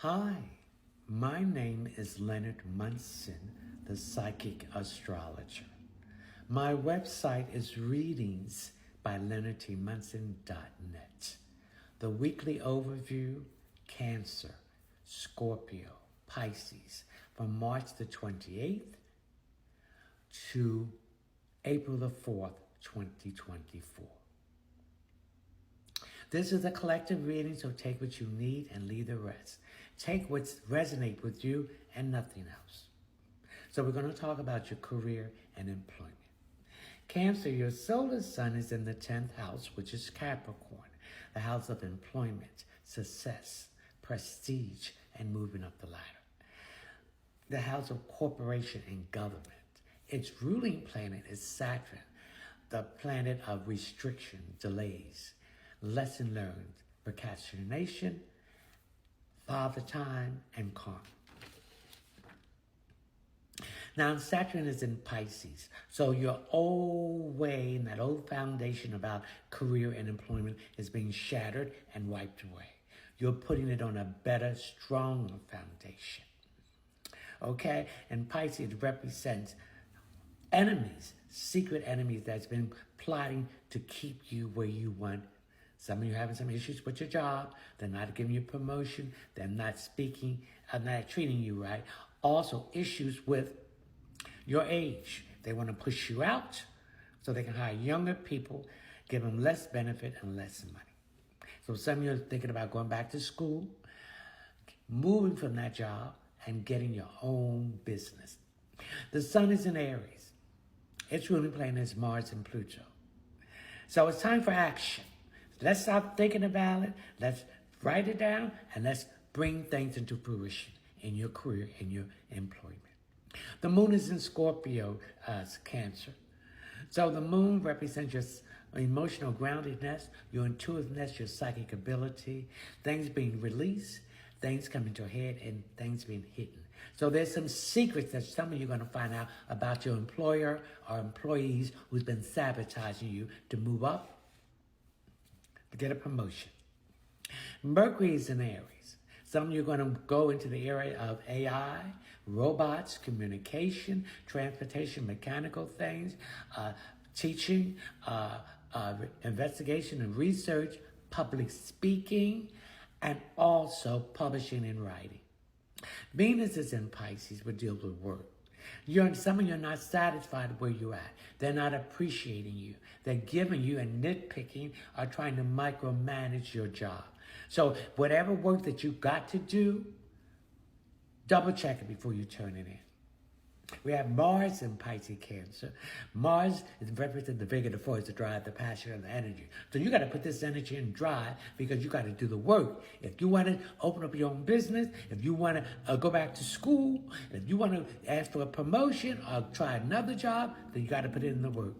Hi, my name is Leonard Munson, the Psychic Astrologer. My website is readings by leonardtmunson.net. The weekly overview, Cancer, Scorpio, Pisces, from March the 28th to April the 4th, 2024. This is a collective reading, so take what you need and leave the rest. Take what resonates with you and nothing else. So we're going to talk about your career and employment. Cancer, your solar sun is in the 10th house, which is Capricorn, the house of employment, success, prestige, and moving up the ladder. The house of corporation and government. Its ruling planet is Saturn, the planet of restriction, delays, lesson learned, procrastination, father time, and karma. Now, Saturn is in Pisces, so your old way and that old foundation about career and employment is being shattered and wiped away. You're putting it on a better, stronger foundation. Okay? And Pisces represents enemies, secret enemies that's been plotting to keep you where you want. Some of you are having some issues with your job. They're not giving you promotion. They're not speaking, not treating you right. Also, issues with your age. They want to push you out so they can hire younger people, give them less benefit and less money. So some of you are thinking about going back to school, moving from that job, and getting your own business. The sun is in Aries. Its ruling planet is Mars and Pluto. So it's time for action. Let's stop thinking about it. Let's write it down, and let's bring things into fruition in your career, in your employment. The moon is in Scorpio, Cancer. So the moon represents your emotional groundedness, your intuitiveness, your psychic ability, things being released, things coming to a head, and things being hidden. So there's some secrets that some of you are going to find out about your employer or employees who's been sabotaging you to move up, to get a promotion. Mercury is in Aries. Some of you are going to go into the area of AI, robots, communication, transportation, mechanical things, teaching, investigation and research, public speaking, and also publishing and writing. Venus is in Pisces, which deals with work. Some of you are not satisfied where you're at. They're not appreciating you. They're giving you and nitpicking or trying to micromanage your job. So whatever work that you got to do, double check it before you turn it in. We have Mars in Pisces, Cancer. Mars is representing the vigor, the force, the drive, the passion, and the energy. So you got to put this energy in drive because you got to do the work. If you want to open up your own business, if you want to go back to school, if you want to ask for a promotion or try another job, then you got to put in the work.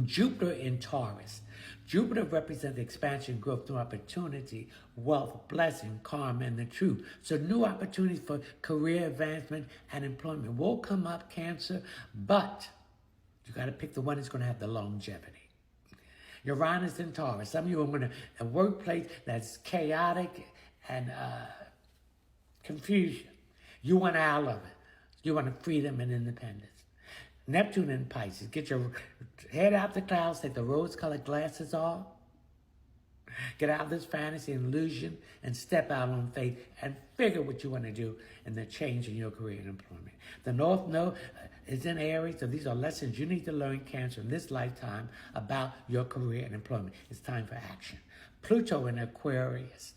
Jupiter in Taurus. Jupiter represents expansion, growth, new opportunity, wealth, blessing, karma, and the truth. So new opportunities for career advancement and employment will come up, Cancer, but you got to pick the one that's going to have the longevity. Uranus in Taurus. Some of you are in a workplace that's chaotic and confusion. You want out of it. You want freedom and independence. Neptune in Pisces. Get your head out the clouds, take the rose-colored glasses off. Get out of this fantasy and illusion and step out on faith and figure what you want to do in the change in your career and employment. The North Node is in Aries, so these are lessons you need to learn, Cancer, in this lifetime about your career and employment. It's time for action. Pluto in Aquarius.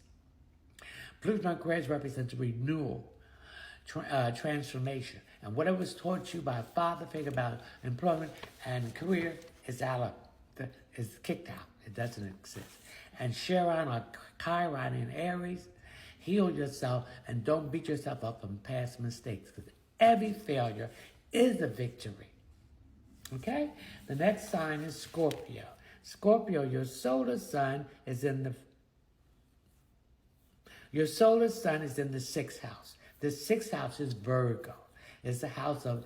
Pluto in Aquarius represents renewal, transformation. And whatever was taught you by a father figure about employment and career is is kicked out. It doesn't exist. And Chiron or Chiron in Aries, heal yourself and don't beat yourself up from past mistakes because every failure is a victory. Okay? The next sign is Scorpio. Scorpio, your solar sun is in the 6th house. The 6th house is Virgo. It's the house of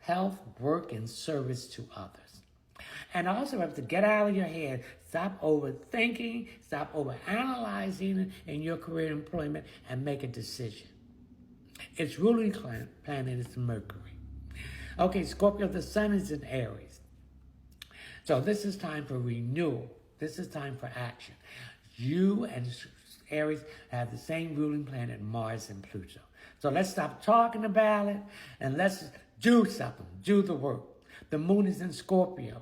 health, work, and service to others. And also have to get out of your head. Stop overthinking, stop overanalyzing in your career and employment, and make a decision. Its ruling planet is Mercury. Okay, Scorpio, the sun is in Aries. So this is time for renewal. This is time for action. You and Aries have the same ruling planet, Mars and Pluto. So let's stop talking about it and let's do something. Do the work. The moon is in Scorpio.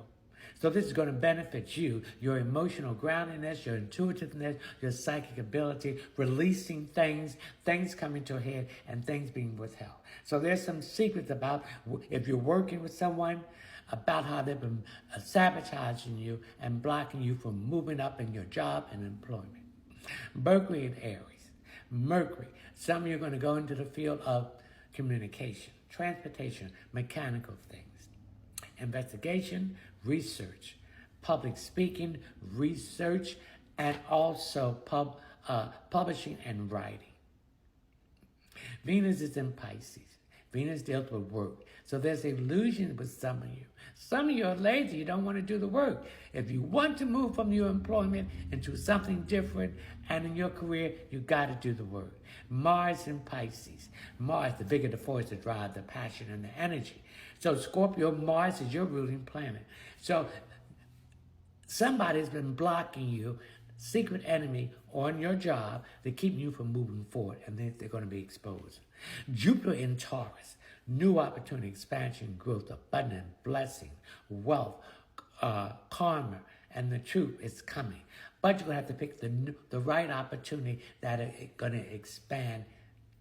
So this is going to benefit you, your emotional groundedness, your intuitiveness, your psychic ability, releasing things coming to a head, and things being withheld. So there's some secrets about if you're working with someone, about how they've been sabotaging you and blocking you from moving up in your job and employment. Mercury in Aries. Mercury. Some of you are going to go into the field of communication, transportation, mechanical things, investigation, research, public speaking, research, and also publishing and writing. Venus is in Pisces. Venus deals with work. So there's illusion with some of you. Some of you are lazy. You don't want to do the work. If you want to move from your employment into something different and in your career, you got to do the work. Mars in Pisces. Mars, the bigger the force to drive the passion and the energy. So Scorpio, Mars is your ruling planet. So somebody's been blocking you, secret enemy on your job to keep you from moving forward, and then they're going to be exposed. Jupiter in Taurus, new opportunity, expansion, growth, abundance, blessing, wealth, karma, and the truth is coming. But you're going to have to pick the right opportunity that is going to expand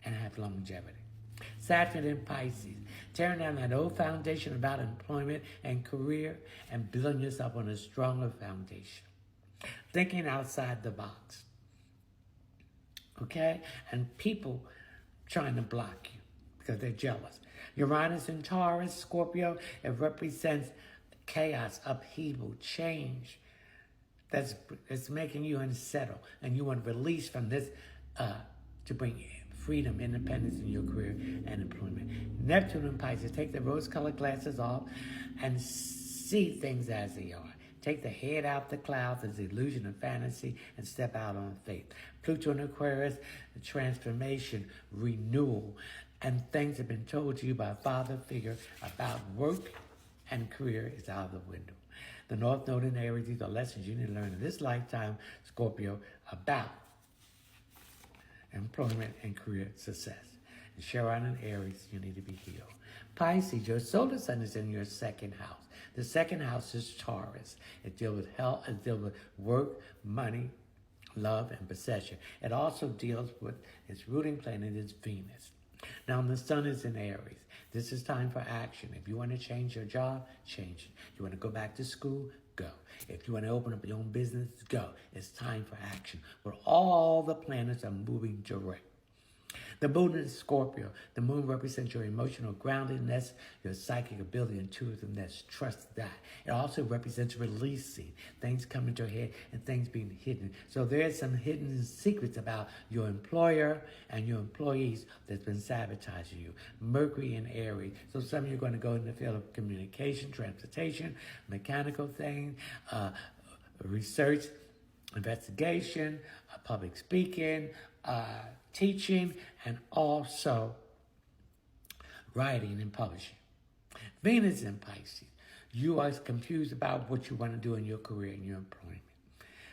and have longevity. Saturn in Pisces, tearing down that old foundation about employment and career and building yourself on a stronger foundation. Thinking outside the box. Okay? And people trying to block you because they're jealous. Uranus in Taurus, Scorpio, it represents chaos, upheaval, change. That's making you unsettled. And you want release from this to bring freedom, independence in your career and employment. Neptune and Pisces, take the rose-colored glasses off and see things as they are. Take the head out the clouds as illusion and fantasy and step out on faith. Pluto in Aquarius, transformation, renewal, and things have been told to you by a father figure about work and career is out of the window. The North Node in Aries, these are lessons you need to learn in this lifetime, Scorpio, about employment and career success. And Chiron in Aries, you need to be healed. Pisces, your solar sun is in your second house. The second house is Taurus. It deals with health, it deals with work, money, love, and possession. It also deals with its ruling planet is Venus. Now the sun is in Aries. This is time for action. If you want to change your job, change it. You want to go back to school, go. If you want to open up your own business, go. It's time for action. Where all the planets are moving direct. The moon is Scorpio. The moon represents your emotional groundedness, your psychic ability, intuitiveness. Trust that. It also represents releasing, things coming to your head and things being hidden. So there's some hidden secrets about your employer and your employees that's been sabotaging you. Mercury in Aries. So some of you are going to go in the field of communication, transportation, mechanical things, research, investigation, public speaking, teaching, and also writing and publishing. Venus in Pisces. You are confused about what you want to do in your career and your employment.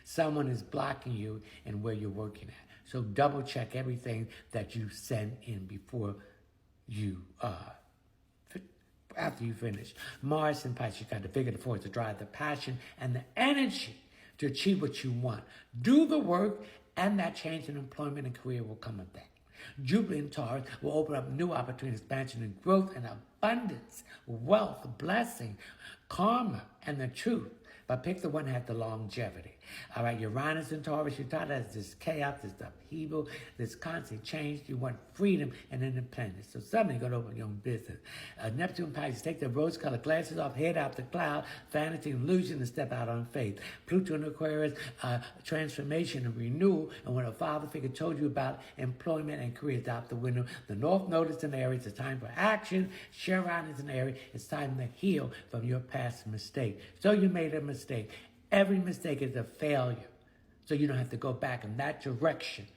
Someone is blocking you in where you're working at. So double check everything that you send in before you, after you finish. Mars in Pisces, you got to figure the force to drive the passion and the energy to achieve what you want. Do the work, and that change in employment and career will come of that. Jupiter in Taurus will open up new opportunities, expansion and growth and abundance, wealth, blessing, karma, and the truth. But pick the one that has the longevity. All right, Uranus and Taurus, you're tired of this chaos, this upheaval, this constant change. You want freedom and independence. So suddenly you're going to open your own business. Neptune Pisces, take the rose-colored glasses off, head out the cloud, vanity, illusion, and step out on faith. Pluto and Aquarius, transformation and renewal. And when a father figure told you about employment and career, out the window. The North Node is in Aries. It's time for action. Chiron is in Aries. It's time to heal from your past mistake. So you made a mistake. Every mistake is a failure. So you don't have to go back in that direction.